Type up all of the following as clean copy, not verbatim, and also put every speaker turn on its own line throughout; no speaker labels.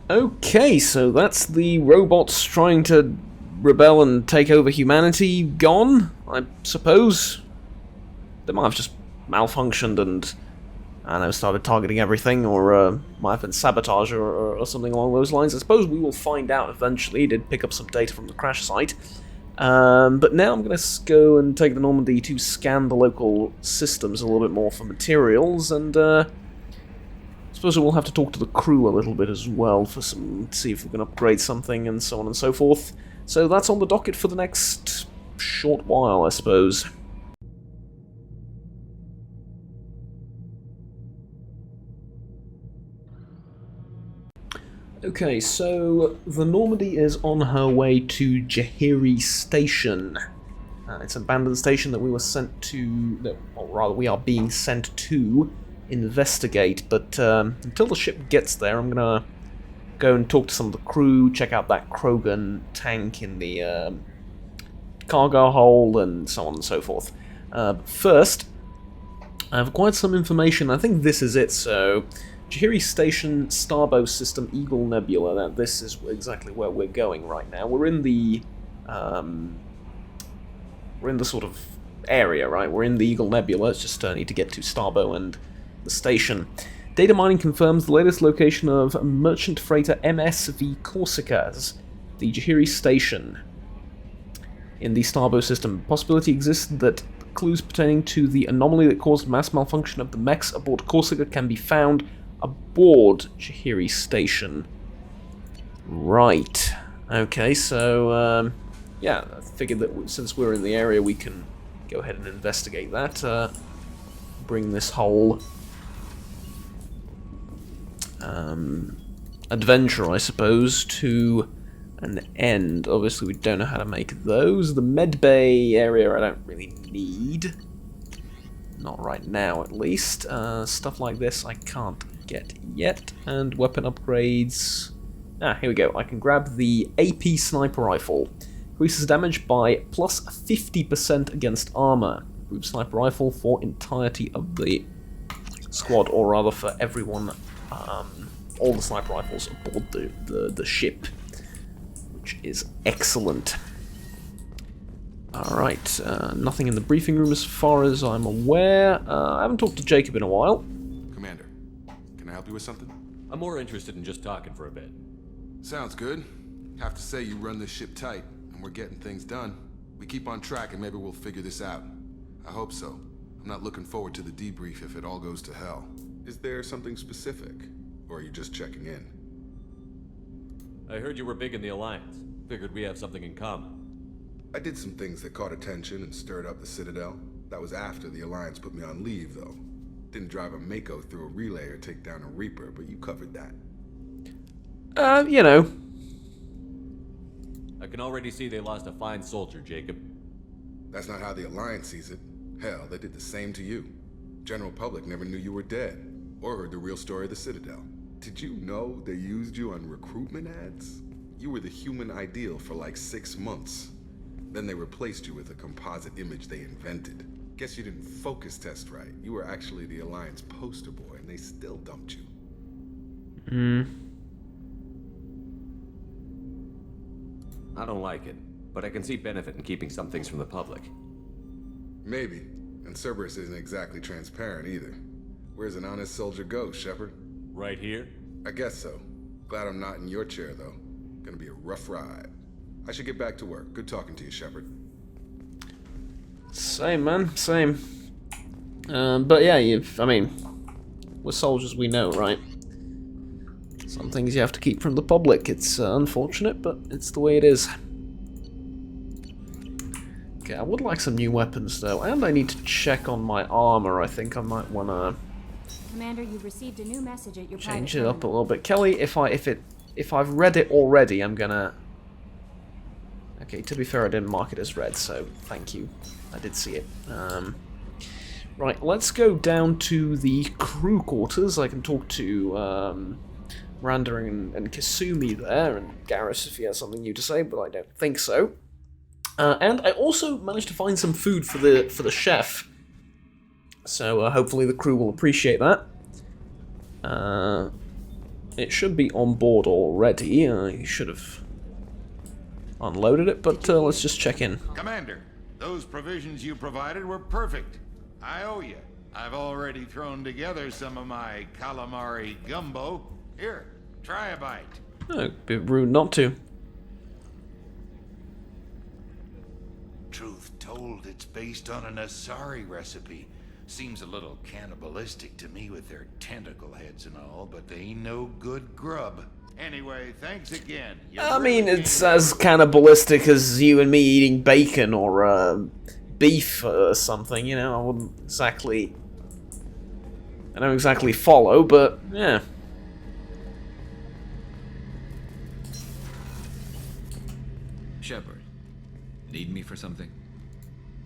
Okay, so that's the robots trying to rebel and take over humanity gone, I suppose. They might have just malfunctioned and, I don't know, started targeting everything, or might have been sabotage or something along those lines. I suppose we will find out eventually. He did pick up some data from the crash site. But now I'm going to go and take the Normandy to scan the local systems a little bit more for materials, and I suppose we'll have to talk to the crew a little bit as well for see if we can upgrade something and so on and so forth. So that's on the docket for the next short while, I suppose. Okay, so the Normandy is on her way to Jahiri Station. It's an abandoned station that we were sent to, or rather we are being sent to investigate, but until the ship gets there, I'm gonna go and talk to some of the crew, check out that Krogan tank in the cargo hold, and so on and so forth. But first, I have quite some information. I think this is it, so Jahiri Station, Starbow System, Eagle Nebula. This is exactly where we're going right now. We're in the sort of area, right? We're in the Eagle Nebula. It's just need to get to Starbow and the station. Data mining confirms the latest location of merchant freighter MSV Corsica as the Jahiri Station in the Starbow system. Possibility exists that clues pertaining to the anomaly that caused mass malfunction of the mechs aboard Corsica can be found aboard Jahiri Station. Right. Okay, so, yeah, I figured that since we're in the area we can go ahead and investigate that. Bring this whole adventure, I suppose, to an end. Obviously, we don't know how to make those. The medbay area I don't really need. Not right now, at least. Stuff like this I can't get yet. And weapon upgrades. Here we go. I can grab the AP sniper rifle. Increases damage by plus 50% against armor. Group sniper rifle for entirety of the squad, or rather for everyone, all the sniper rifles aboard the ship, which is excellent. Alright, nothing in the briefing room as far as I'm aware. I haven't talked to Jacob in a while.
Commander, can I help you with something?
I'm more interested in just talking for a bit.
Sounds good. Have to say you run this ship tight, and we're getting things done. We keep on track and maybe we'll figure this out. I hope so. I'm not looking forward to the debrief if it all goes to hell. Is there something specific? Or are you just checking in?
I heard you were big in the Alliance. Figured we have something in common.
I did some things that caught attention and stirred up the Citadel. That was after the Alliance put me on leave, though. Didn't drive a Mako through a relay or take down a Reaper, but you covered that.
You know.
I can already see they lost a fine soldier, Jacob.
That's not how the Alliance sees it. Hell, they did the same to you. General public never knew you were dead, or heard the real story of the Citadel. Did you know they used you on recruitment ads? You were the human ideal for like 6 months. Then they replaced you with a composite image they invented. Guess you didn't focus test right. You were actually the Alliance poster boy, and they still dumped you.
I don't like it, but I can see benefit in keeping some things from the public.
Maybe. And Cerberus isn't exactly transparent either. Where's an honest soldier go, Shepard?
Right here?
I guess so. Glad I'm not in your chair, though. Gonna be a rough ride. I should get back to work. Good talking to you, Shepard.
Same, man. Same. But yeah, I mean, we're soldiers, we know, right? Some things you have to keep from the public. It's unfortunate, but it's the way it is. Okay, I would like some new weapons, though, and I need to check on my armor. I think I might want to
Commander, you've received a new message at your
change
private
it up a
phone.
little bit. Kelly, if I've read it already, I'm gonna... Okay, to be fair, I didn't mark it as read, so thank you. I did see it. Right, let's go down to the crew quarters. I can talk to Miranda and Kasumi there, and Garrus if he has something new to say, but I don't think so. And I also managed to find some food for the chef, so hopefully the crew will appreciate that. It should be on board already. I should have unloaded it, but let's just check in.
Commander, those provisions you provided were perfect. I owe you. I've already thrown together some of my calamari gumbo. Here, try a bite.
Oh, it'd be rude not to.
Truth told, it's based on an Asari recipe. Seems a little cannibalistic to me with their tentacle heads and all, but they ain't no good grub. Anyway, thanks again. You
I
really
mean, it's
came-
as cannibalistic as you and me eating bacon or beef or something, you know. I wouldn't exactly... I don't exactly follow, but yeah.
Shepard, need me for something?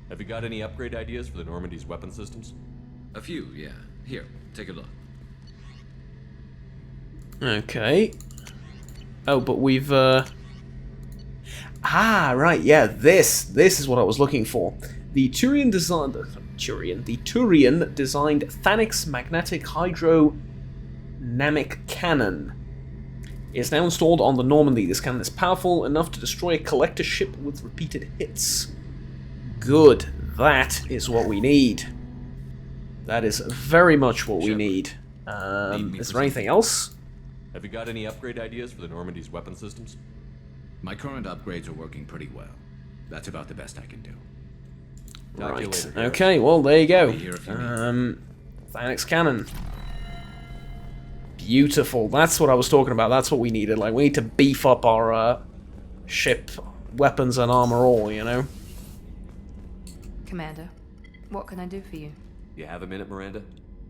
Have you got any upgrade ideas for the Normandy's weapon systems?
A few, yeah. Here, take a look.
Okay. Oh, but we've, Ah, right, yeah, this is what I was looking for. The Turian designed... the Turian designed Thanix Magnetic Hydrodynamic Cannon. It's now installed on the Normandy. This cannon is powerful enough to destroy a collector ship with repeated hits. Good. That is what we need. That is very much what we
Shepard,
need.
me
Is
for
there anything else?
Have you got any upgrade ideas for the Normandy's weapon systems?
My current upgrades are working pretty well. That's about the best I can do.
Talk to you
Right.
later, Garrett.
Okay, well, there you go.
Be here if you need.
Thanix Cannon. Beautiful. That's what I was talking about. That's what we needed. Like, we need to beef up our ship, weapons, and armor all, you know?
Commander, what can I do for you?
You have a minute, Miranda?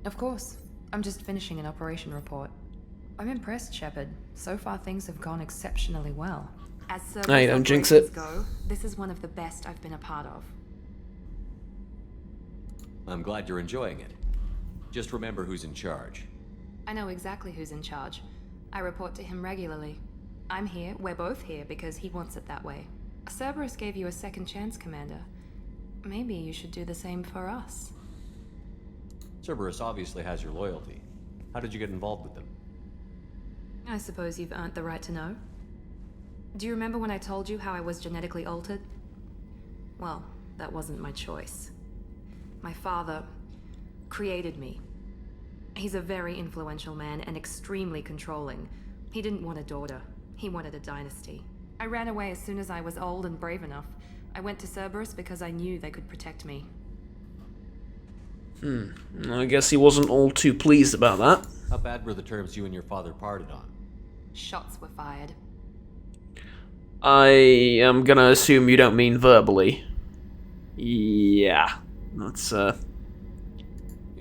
Of course. I'm just finishing an operation report. I'm impressed, Shepard. So far, things have gone exceptionally well.
As
Hey,
service
don't jinx
operations
it.
go, this is one of the best I've been a part of.
I'm glad you're enjoying it. Just remember who's in charge.
I know exactly who's in charge. I report to him regularly. I'm here, we're both here, because he wants it that way. Cerberus gave you a second chance, Commander. Maybe you should do the same for us.
Cerberus obviously has your loyalty. How did you get involved with them?
I suppose you've earned the right to know. Do you remember when I told you how I was genetically altered? Well, that wasn't my choice. My father created me. He's a very influential man and extremely controlling. He didn't want a daughter. He wanted a dynasty. I ran away as soon as I was old and brave enough. I went to Cerberus because I knew they could protect me.
I guess he wasn't all too pleased about that.
How bad were the terms you and your father parted on?
Shots were fired.
I am gonna assume you don't mean verbally. Yeah. That's,
You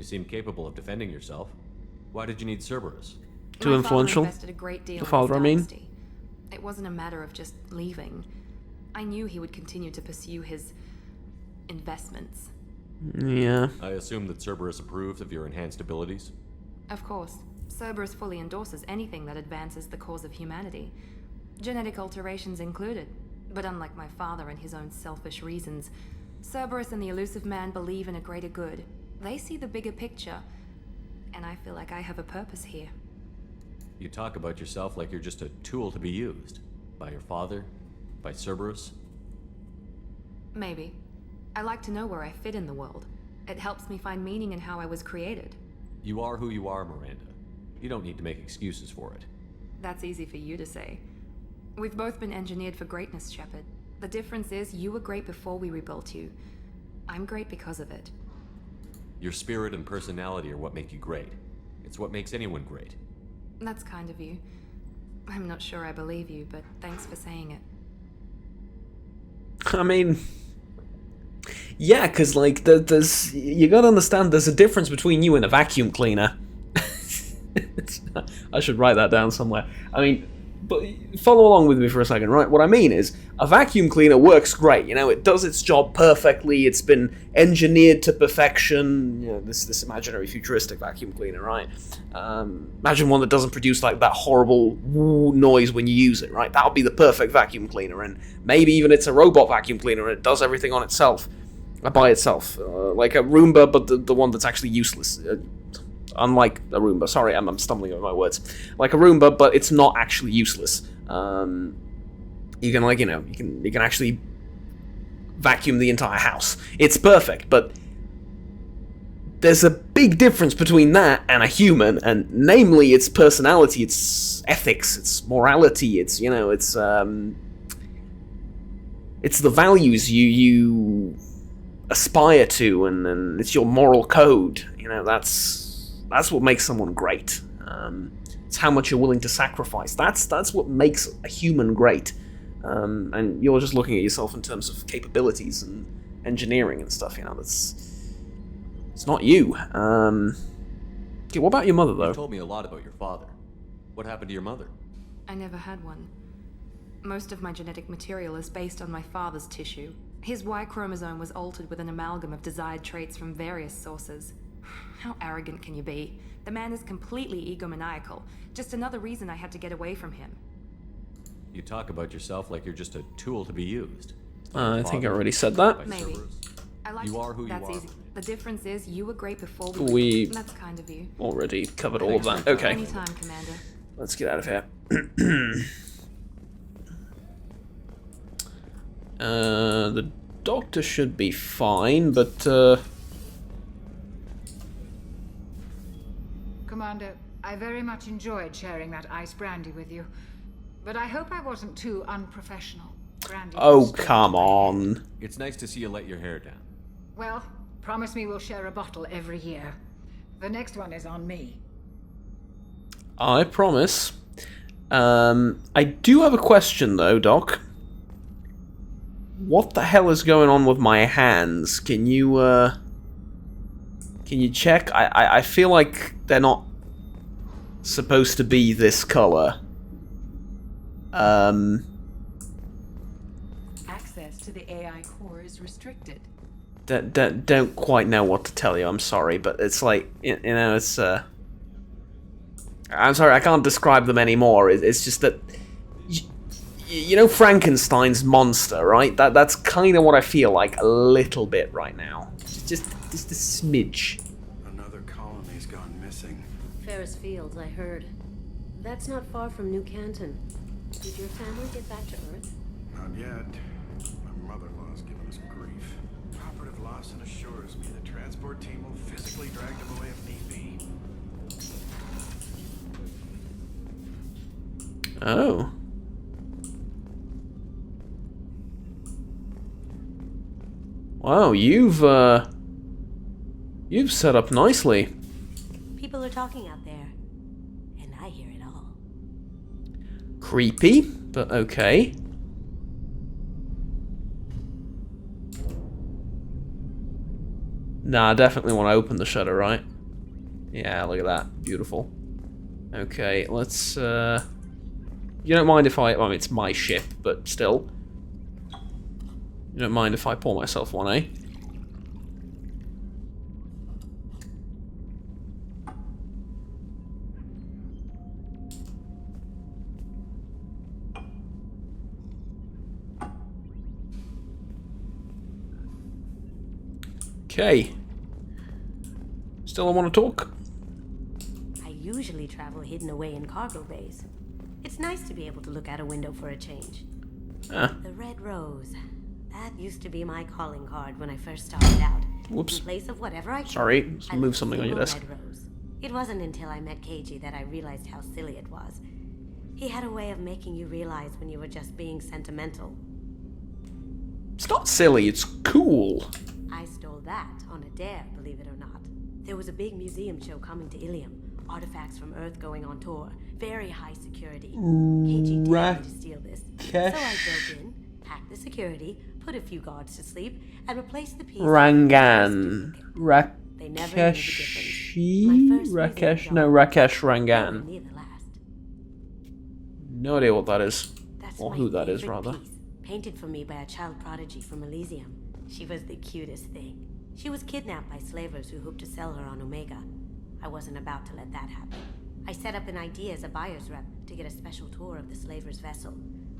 seem capable of defending yourself. Why did you need Cerberus?
Too
My
influential?
Father invested a great deal
The
in
father,
his
I mean?
dynasty. It wasn't a matter of just leaving. I knew he would continue to pursue his investments.
yeah.
I assume that Cerberus approved of your enhanced abilities?
Of course, Cerberus fully endorses anything that advances the cause of humanity, genetic alterations included. But unlike my father and his own selfish reasons, Cerberus and the Elusive Man believe in a greater good. They see the bigger picture, and I feel like I have a purpose here.
You talk about yourself like you're just a tool to be used. By your father? By Cerberus?
Maybe. I like to know where I fit in the world. It helps me find meaning in how I was created.
You are who you are, Miranda. You don't need to make excuses for it.
That's easy for you to say. We've both been engineered for greatness, Shepard. The difference is you were great before we rebuilt you. I'm great because of it.
Your spirit and personality are what make you great. It's what makes anyone great.
That's kind of you. I'm not sure I believe you, but thanks for saying it.
I mean... Yeah, because, like, there's... You gotta understand, there's a difference between you and a vacuum cleaner. I should write that down somewhere. I mean, but follow along with me for a second, right? What I mean is, a vacuum cleaner works great, you know, it does its job perfectly, it's been engineered to perfection, you know, this imaginary futuristic vacuum cleaner, right? Imagine one that doesn't produce, like, that horrible woo noise when you use it, right? That would be the perfect vacuum cleaner, and maybe even it's a robot vacuum cleaner and it does everything on itself, by itself, like a Roomba, but the one that's actually useless. unlike a Roomba. Sorry, I'm stumbling over my words. Like a Roomba, but it's not actually useless. You can, like, you know, you can actually vacuum the entire house. It's perfect, but there's a big difference between that and a human, and namely its personality, its ethics, its morality, its, you know, it's the values you aspire to, and it's your moral code. You know, that's what makes someone great. It's how much you're willing to sacrifice. That's what makes a human great. And you're just looking at yourself in terms of capabilities and engineering and stuff. You know, it's not you. Okay, what about your mother, though?
You told me a lot about your father. What happened to your mother?
I never had one. Most of my genetic material is based on my father's tissue. His Y chromosome was altered with an amalgam of desired traits from various sources. How arrogant can you be? The man is completely egomaniacal. Just another reason I had to get away from him.
You talk about yourself like you're just a tool to be used.
I think I already said that.
Maybe. I like
You are who you
That's
are.
easy. The difference is you were great before
We-
That's kind of you.
Already covered all of that. Okay,
Anytime, Commander.
let's get out of here. The doctor should be fine, but
Commander, I very much enjoyed sharing that ice brandy with you. But I hope I wasn't too unprofessional. Brandy
oh,
was straight
come
to my head.
on.
It's nice to see you let your hair down.
Well, promise me we'll share a bottle every year. The next one is on me.
I promise. I do have a question, though, Doc. What the hell is going on with my hands? Can you check? I feel like they're not supposed to be this color.
Access to the AI core is restricted.
Don't quite know what to tell you. I'm sorry, but it's like, you know, it's I'm sorry, I can't describe them anymore. It's just that, you know, Frankenstein's monster, right? That's kind of what I feel like a little bit right now. Just a smidge.
Another colony's gone missing.
Ferris Fields, I heard. That's not far from New Canton. Did your family get back to Earth?
Not yet. My mother-in-law's giving us grief. Operative Lawson assures me the transport team will physically drag them away if need be.
Oh. Wow, you've set up nicely.
People are talking out there, and I hear it all.
Creepy, but okay. Nah, I definitely want to open the shutter, right? Yeah, look at that. Beautiful. Okay, let's, You don't mind if I... Well, it's my ship, but still. You don't mind if I pour myself one, eh? Okay. Still want to talk?
I usually travel hidden away in cargo bays. It's nice to be able to look out a window for a change.
Ah.
The Red Rose. That used to be my calling card when I first started out.
Whoops.
In place of whatever I
Sorry,
chose,
just
I
move
looked
something on your
single
desk.
Red Rose. It wasn't until I met Keiji that I realized how silly it was. He had a way of making you realize when you were just being sentimental.
It's not silly, it's cool.
I stole that on a dare, believe it or not. There was a big museum show coming to Ilium. Artifacts from Earth going on tour. Very high security. Keiji dared me to steal this. So I broke in, hacked the security, put a few guards to sleep, and replaced the piece.
Rangan.
They never knew the
Rakeshi?
difference. My first
Rakesh?
museum
No,
job.
Rakesh
Nowhere
Rangan.
near the last.
No idea what that is.
That's
Or
my
who that is,
favorite
rather.
piece, painted for me by a child prodigy from Elysium. She was the cutest thing. She was kidnapped by slavers who hoped to sell her on Omega. I wasn't about to let that happen. I set up an idea as a buyer's rep to get a special tour of the slaver's vessel.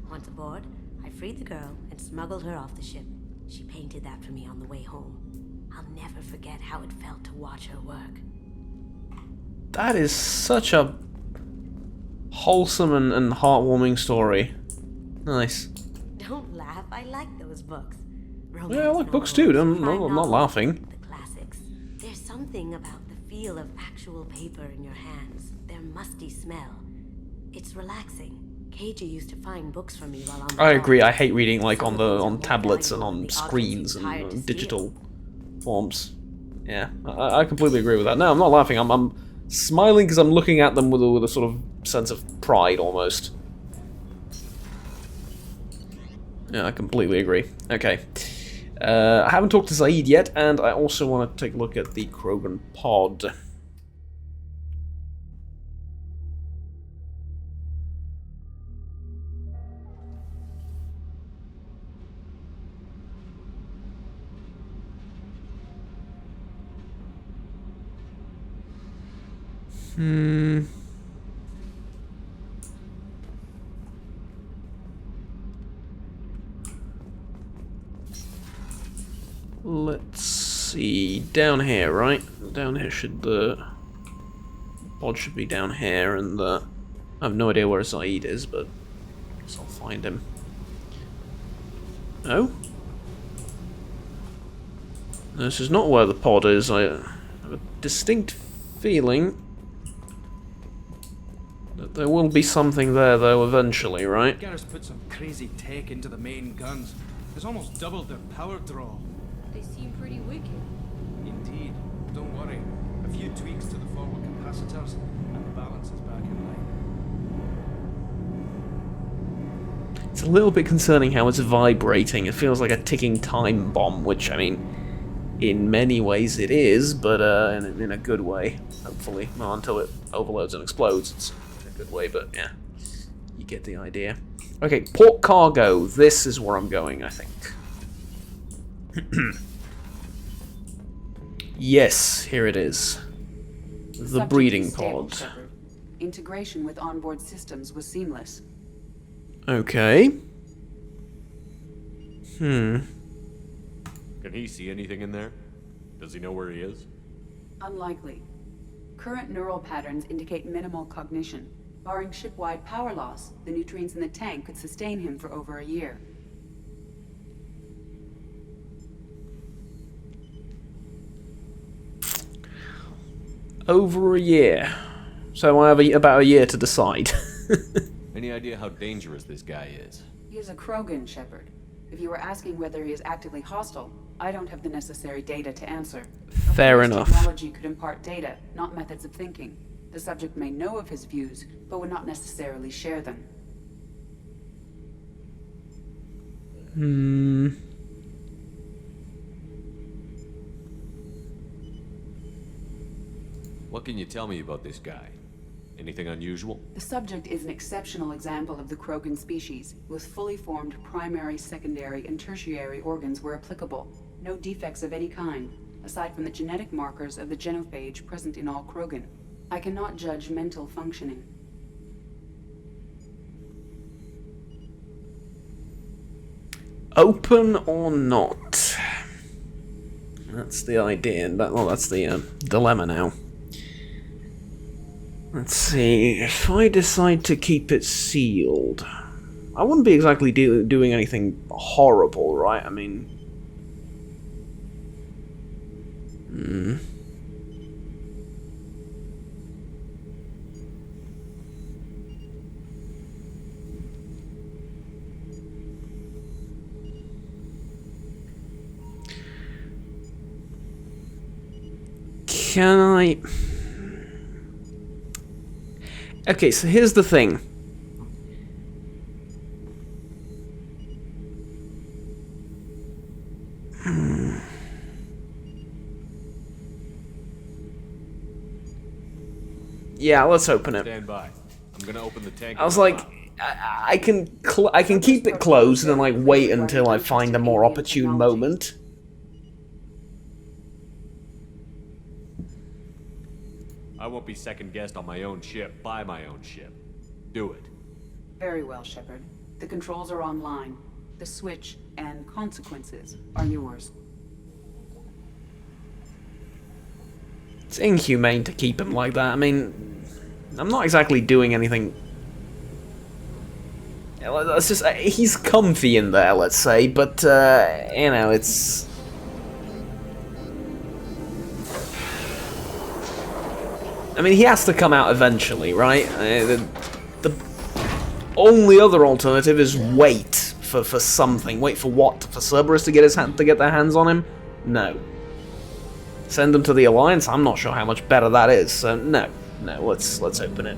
Once aboard, I freed the girl and smuggled her off the ship. She painted that for me on the way home. I'll never forget how it felt to watch her work.
That is such a wholesome and heartwarming story. Nice.
Don't laugh. I like those books.
Yeah, I like books too. I'm not laughing.
The classics. There's something about the feel of actual paper in your hands. Their musty smell. It's relaxing. Keiji used to find books for me while on the
I
job.
agree. I hate reading like on
Some
tablets and
valuable
on
than the
screens
objects you hired to
and
see
digital forms. Yeah, I completely agree with that. No, I'm not laughing. I'm smiling because I'm looking at them with a sort of sense of pride almost. Yeah, I completely agree. Okay. I haven't talked to Zaid yet, and I also want to take a look at the Krogan pod. Let's see. Down here, right? Down here should the pod should be down here, and I have no idea where Zaid is, but I guess I'll find him. No? This is not where the pod is. I have a distinct feeling that there will be something there, though, eventually, right?
Garrus put some crazy tech into the main guns. It's almost doubled their power draw.
They seem pretty wicked.
Indeed. Don't worry. A few tweaks to the forward capacitors, and the balance is back in line.
It's a little bit concerning how it's vibrating. It feels like a ticking time bomb, which, I mean, in many ways it is, but in a good way, hopefully. Well, until it overloads and explodes, it's in a good way, but yeah, you get the idea. Okay, port cargo. This is where I'm going, I think. Yes, here it is. The breeding pod.
Integration with onboard systems was seamless.
Okay.
Can he see anything in there? Does he know where he is?
Unlikely. Current neural patterns indicate minimal cognition. Barring ship-wide power loss, the nutrients in the tank could sustain him for over a year.
Over a year. So I have about a year to decide.
Any idea how dangerous this guy is?
He is a Krogan, Shepard. If you were asking whether he is actively hostile, I don't have the necessary data to answer.
Fair
Of course,
enough.
Technology could impart data, not methods of thinking. The subject may know of his views, but would not necessarily share them.
What can you tell me about this guy? Anything unusual?
The subject is an exceptional example of the Krogan species, with fully formed primary, secondary, and tertiary organs where applicable. No defects of any kind, aside from the genetic markers of the genophage present in all Krogan. I cannot judge mental functioning.
Open or not? That's the idea. That's the dilemma now. Let's see. If I decide to keep it sealed, I wouldn't be exactly doing anything horrible, right? I mean... Can I... Okay, so here's the thing. Yeah, let's open it.
Stand by. I'm gonna open the tank.
I was like, I can keep it closed and then like wait until I find a more opportune moment.
I won't be second guessed on my own ship, by my own ship. Do it.
Very well, Shepard. The controls are online. The switch and consequences are yours.
It's inhumane to keep him like that. I mean, I'm not exactly doing anything. Let's just, he's comfy in there, let's say, but, you know, it's... I mean, he has to come out eventually, right? The only other alternative is wait for something. Wait for what? For Cerberus to get their hands on him? No. Send them to the Alliance? I'm not sure how much better that is, so no. No, let's open it.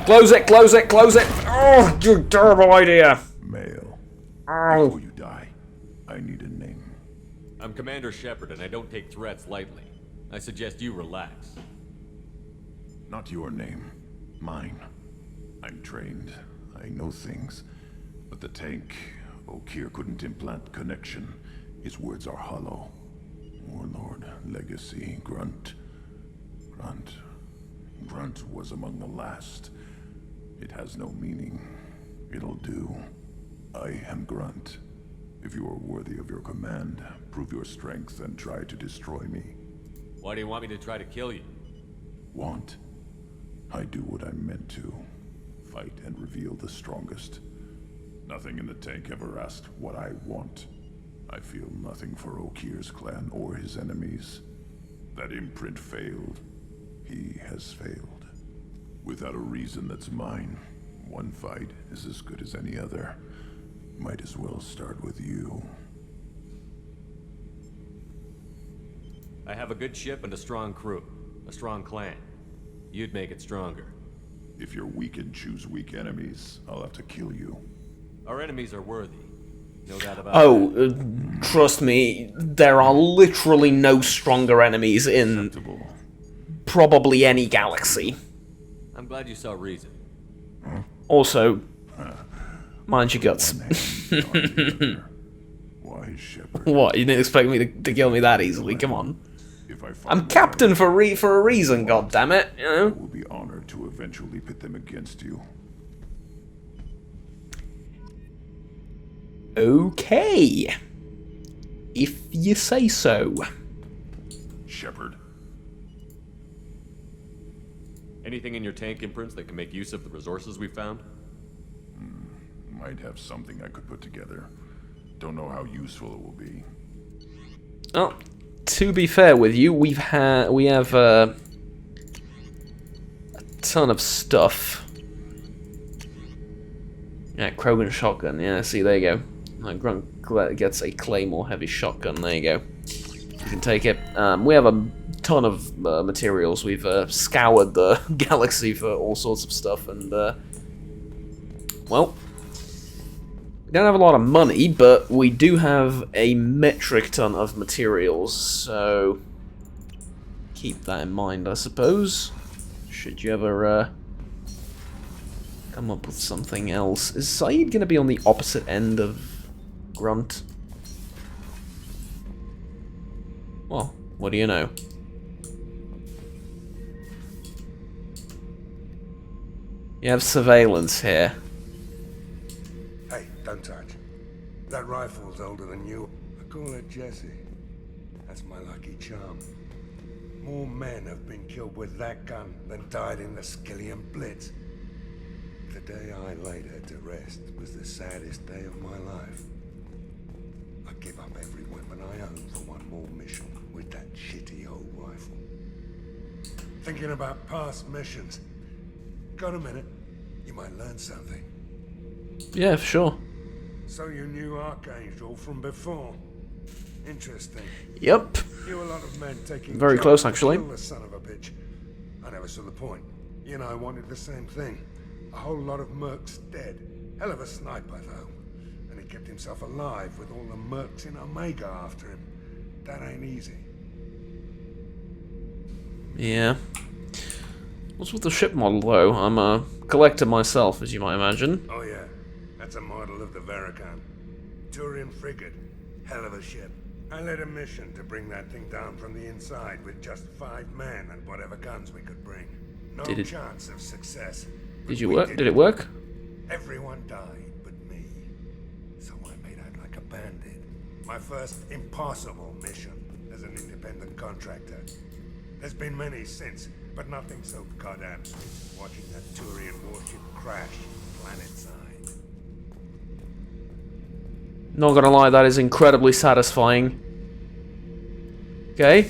Close it, close it, close it! Oh, you terrible idea!
Male.
Oh.
Before you die, I need a name.
I'm Commander Shepard, and I don't take threats lightly. I suggest you relax.
Not your name. Mine. I'm trained. I know things. But the tank, Okeer couldn't implant connection. His words are hollow. Warlord, Legacy, Grunt. Grunt was among the last. It has no meaning. It'll do. I am Grunt. If you are worthy of your command, prove your strength and try to destroy me.
Why do you want me to try to kill you?
Want? I do what I'm meant to. Fight and reveal the strongest. Nothing in the tank ever asked what I want. I feel nothing for Okeer's clan or his enemies. That imprint failed. He has failed. Without a reason that's mine, one fight is as good as any other. Might as well start with you.
I have a good ship and a strong crew. A strong clan. You'd make it stronger.
If you're weak and choose weak enemies, I'll have to kill you.
Our enemies are worthy. No doubt about
that. Trust me, there are literally no stronger enemies in probably any galaxy.
I'm glad you saw reason.
Also, mind your guts.
Why, Shepard?
What, you didn't expect me to kill me that easily? Come on. I'm captain for a reason, goddammit, you know?
I will be honored to eventually pit them against you.
Okay. If you say so.
Shepard.
Anything in your tank imprints that can make use of the resources we found?
Might have something I could put together. Don't know how useful it will be.
Oh, to be fair with you, we have a ton of stuff. Yeah, Krogan shotgun. Yeah, see, there you go. Grunt gets a Claymore heavy shotgun. There you go. You can take it. We have a ton of materials. We've scoured the galaxy for all sorts of stuff, and well, we don't have a lot of money, but we do have a metric ton of materials, so keep that in mind, I suppose. Should you ever come up with something else. Is Saeed going to be on the opposite end of Grunt? Well, what do you know? You have surveillance here.
Hey, don't touch. That rifle's older than you. I call it Jesse. That's my lucky charm. More men have been killed with that gun than died in the Skillian Blitz. The day I laid her to rest was the saddest day of my life. I give up every weapon I own for one more mission with that shitty old rifle. Thinking about past missions. Got a minute? You might learn something.
Yeah, sure.
So you knew Archangel from before? Interesting.
Yep.
Knew a lot of men taking
very
jobs
close,
to
actually.
kill the son of a bitch. I never saw the point. You and I wanted the same thing. A whole lot of mercs dead. Hell of a sniper, though. And he kept himself alive with all the mercs in Omega after him. That ain't easy.
Yeah. What's with the ship model, though? I'm a collector myself, as you might imagine.
Oh yeah, that's a model of the Verican. Turian frigate. Hell of a ship. I led a mission to bring that thing down from the inside with just 5 men and whatever guns we could bring. No chance of success.
Did you work? Did it work?
Everyone died but me. So I made out like a bandit. My first impossible mission. as an independent contractor. There's been many since, but nothing so goddamn sweet as watching that Turian warship crash planetside.
Not gonna lie, that is incredibly satisfying. Okay.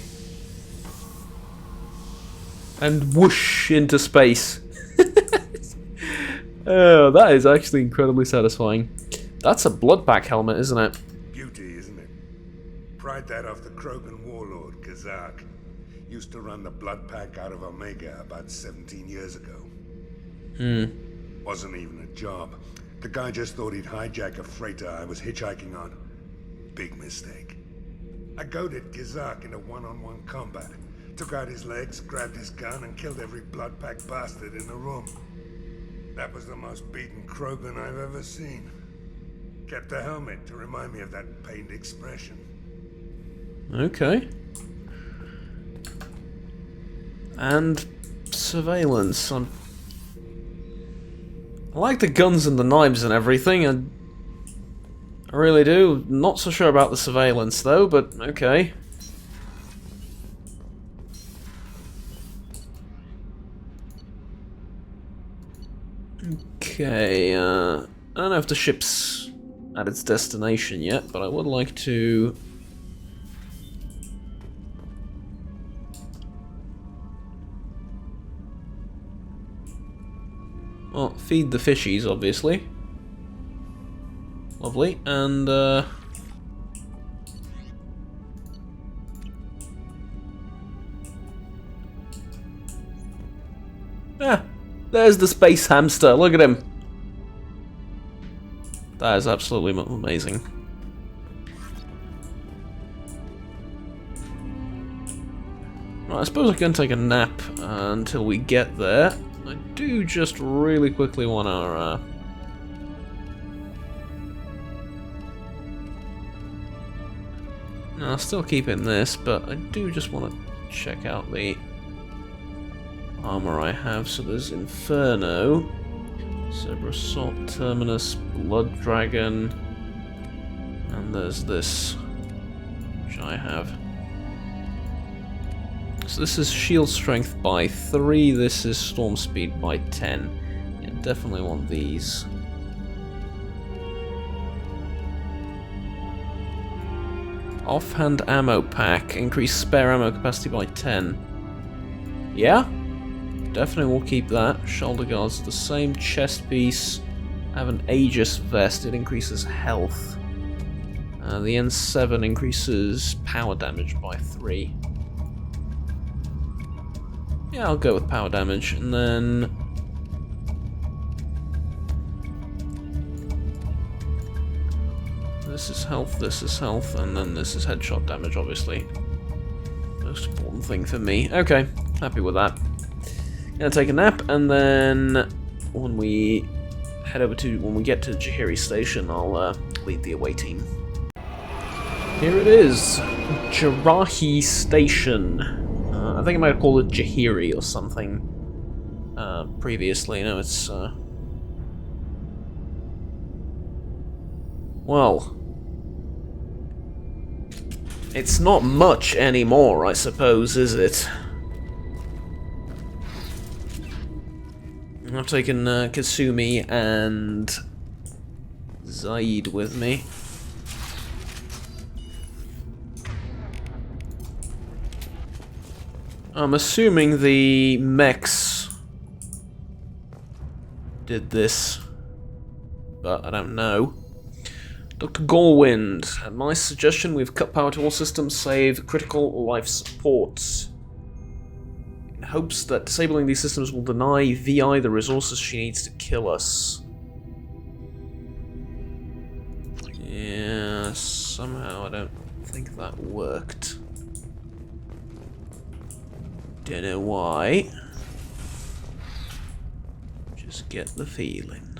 And whoosh into space. Oh, that is actually incredibly satisfying. That's a Bloodpack helmet, isn't it?
Beauty, isn't it? Pried that off the Krogan warlord, Kazak. Used to run the Bloodpack out of Omega about 17 years ago. Wasn't even a job. The guy just thought he'd hijack a freighter I was hitchhiking on. Big mistake. I goaded Kazak into one-on-one combat. Took out his legs, grabbed his gun, and killed every Bloodpack bastard in the room. That was the most beaten Krogan I've ever seen. Kept the helmet to remind me of that pained expression.
Okay. And surveillance. I like the guns and the knives and everything, and I really do. Not so sure about the surveillance though, but okay. Okay, I don't know if the ship's at its destination yet, but I would like to... Well, feed the fishies, obviously. Lovely, and there's the space hamster, look at him! That is absolutely amazing. Right, I suppose I can take a nap until we get there. I do just really quickly want to... I'll still keep in this, but I do just want to check out the armor I have. So there's Inferno, Cerberus Assault, Terminus, Blood Dragon, and there's this, which I have. So this is shield strength by 3, this is storm speed by 10. Yeah, definitely want these. Offhand ammo pack, increase spare ammo capacity by 10. Yeah? Definitely will keep that. Shoulder guards the same. Chest piece. I have an Aegis vest, it increases health. The N7 increases power damage by 3. Yeah, I'll go with power damage, and then... This is health, and then this is headshot damage, obviously. Most important thing for me. Okay, happy with that. Gonna take a nap, and then when we get to Jahiri Station, I'll lead the away team. Here it is, Jarahi Station. I think I might have called it Jahiri or something previously. No, it's well, it's not much anymore, I suppose, is it? I've taken Kasumi and Zaid with me. I'm assuming the mechs did this, but I don't know. Dr. Gorwind, at my suggestion, we've cut power to all systems save critical life support. In hopes that disabling these systems will deny VI the resources she needs to kill us. Yeah, somehow I don't think that worked. Don't know why. Just get the feeling.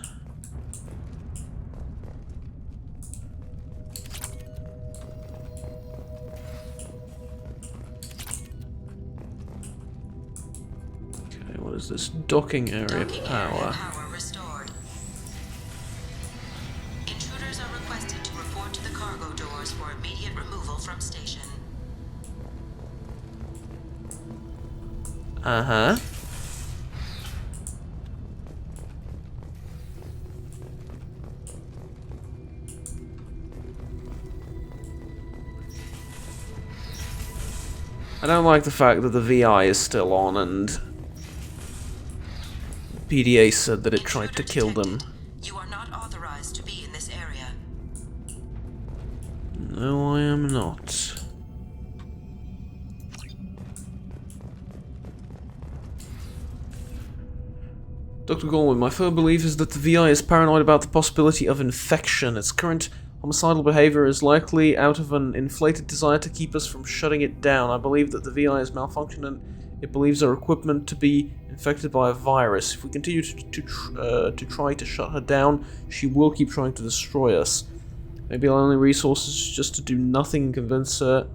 Okay, what is this? Docking area power.
Restored. Intruders are requested to report to the cargo doors for immediate removal from station.
Uh-huh. I don't like the fact that the VI is still on and PDA said that it tried to kill them.
You are not authorized to be in this area.
No, I am not. Dr. Goldwyn, my firm belief is that the VI is paranoid about the possibility of infection. Its current homicidal behavior is likely out of an inflated desire to keep us from shutting it down. I believe that the VI is malfunctioning and it believes our equipment to be infected by a virus. If we continue to try to shut her down, she will keep trying to destroy us. Maybe our only resource is just to do nothing and convince her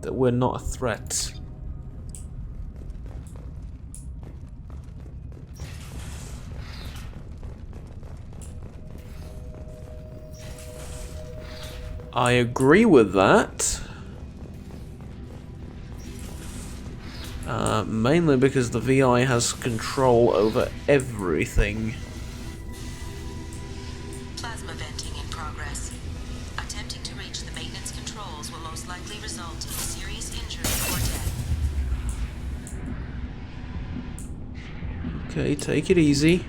that we're not a threat. I agree with that. Mainly because the VI has control over everything.
Plasma venting in progress. Attempting to reach the maintenance controls will most likely result in serious injury or death.
Okay, take it easy.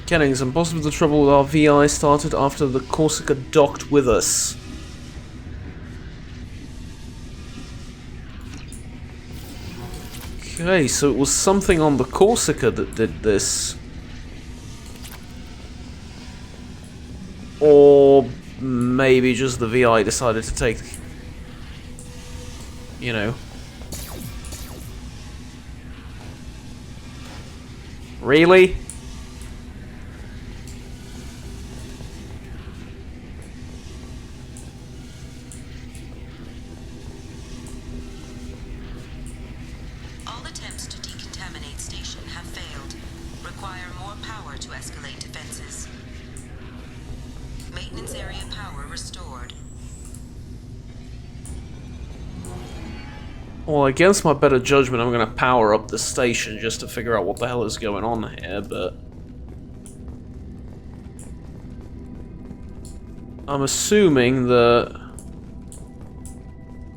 Kennings, and possibly the trouble with our VI started after the Corsica docked with us. Okay, so it was something on the Corsica that did this. Or maybe just the VI decided to take, you know. Really? Well, against my better judgment, I'm going to power up the station just to figure out what the hell is going on here, but I'm assuming that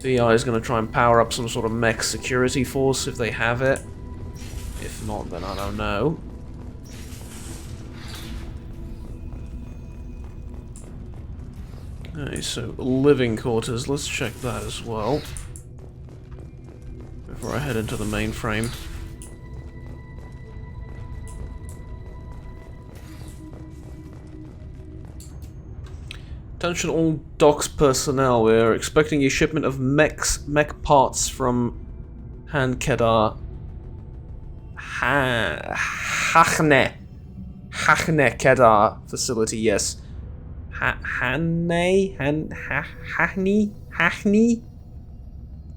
VI is going to try and power up some sort of mech security force if they have it. If not, then I don't know. Okay, so living quarters, let's check that as well before I head into the mainframe. Attention all docks personnel, we are expecting a shipment of mech parts from Han Kedar. Hachne Kedar facility, yes. Hachni?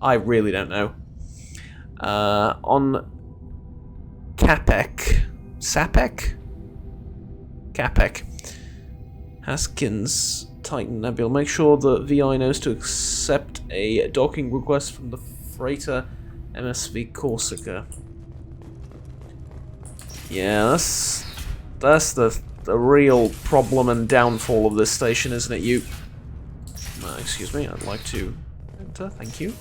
I really don't know. On Capek. Sapek? Capek. Haskins, Titan Nebula. Make sure the VI knows to accept a docking request from the freighter MSV Corsica. Yeah, that's the real problem and downfall of this station, isn't it, you? Excuse me, I'd like to enter, thank you.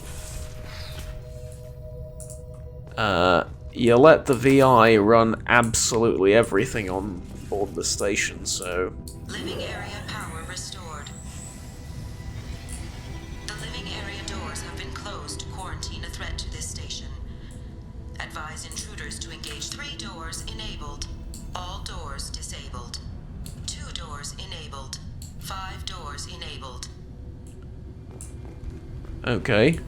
You let the VI run absolutely everything on board the station, so...
Living area power restored. The living area doors have been closed to quarantine a threat to this station. Advise intruders to engage 3 doors enabled. All doors disabled. 2 doors enabled. 5 doors enabled.
Okay.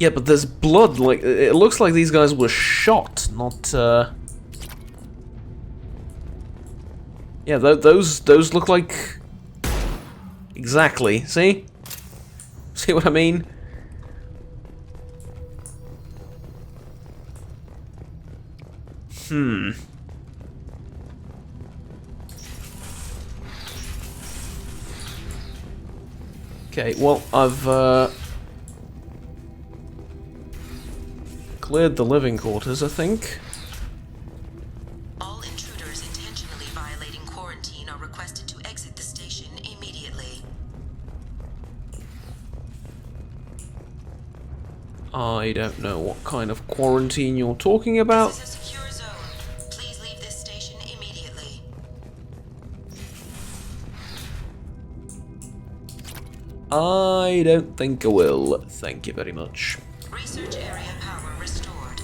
Yeah, but there's blood, like, it looks like these guys were shot, not, Yeah, those look like... Exactly, see? See what I mean? Okay, well, I've cleared the living quarters, I think.
All intruders intentionally violating quarantine are requested to exit the station immediately.
I don't know what kind of quarantine you're talking about.
This is a secure zone. Please leave this station immediately.
I don't think I will. Thank you very much.
Research area power restored.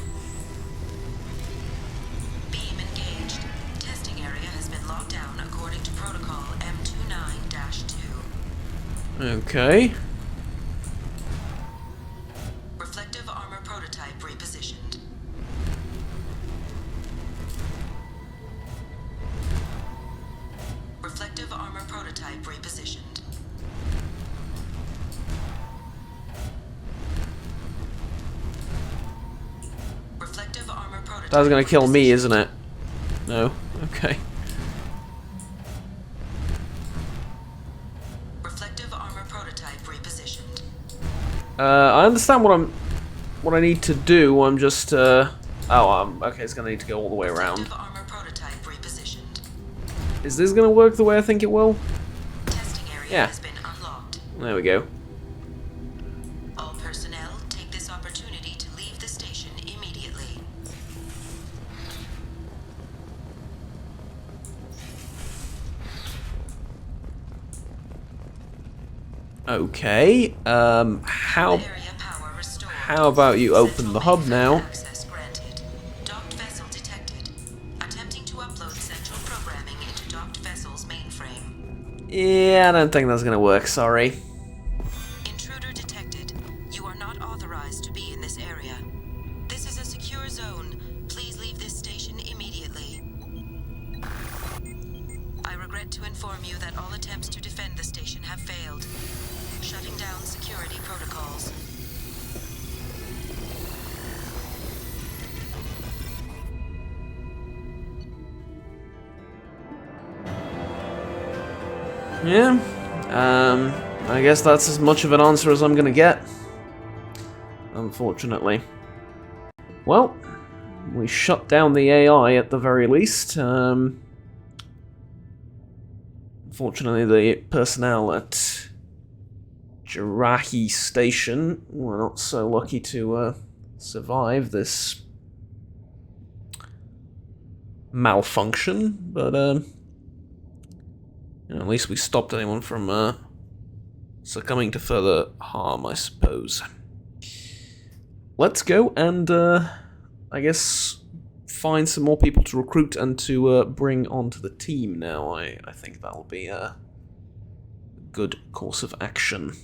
Beam engaged. Testing area has been locked down according to protocol M29-2.
Okay.
Reflective armor prototype repositioned. Reflective armor prototype repositioned. Reflective armor prototype.
That's gonna kill me, isn't it? No? Okay.
Reflective armor prototype repositioned.
I understand what I need to do. I'm just okay, it's gonna need to go all the way around.
Reflective armor prototype repositioned.
Is this gonna work the way I think it will?
Testing area
Yeah.
has been unlocked.
There we go.
All personnel take this opportunity to leave the station immediately.
Okay. How about you open the hub now?
Access granted. Docked vessel detected. Attempting to upload central programming into docked vessel's mainframe.
Yeah, I don't think that's gonna work. Sorry.
Intruder detected. You are not authorized to be in this area. This is a secure zone. Please leave this station immediately. I regret to inform you that all attempts to defend the station have failed. Shutting down security protocols.
Yeah. I guess that's as much of an answer as I'm gonna get. Unfortunately. Well, we shut down the AI at the very least. Unfortunately, the personnel at Jarahi Station were not so lucky to survive this malfunction, but you know, at least we stopped anyone from succumbing to further harm, I suppose. Let's go and, I guess, find some more people to recruit and to bring onto the team now. I think that'll be a good course of action.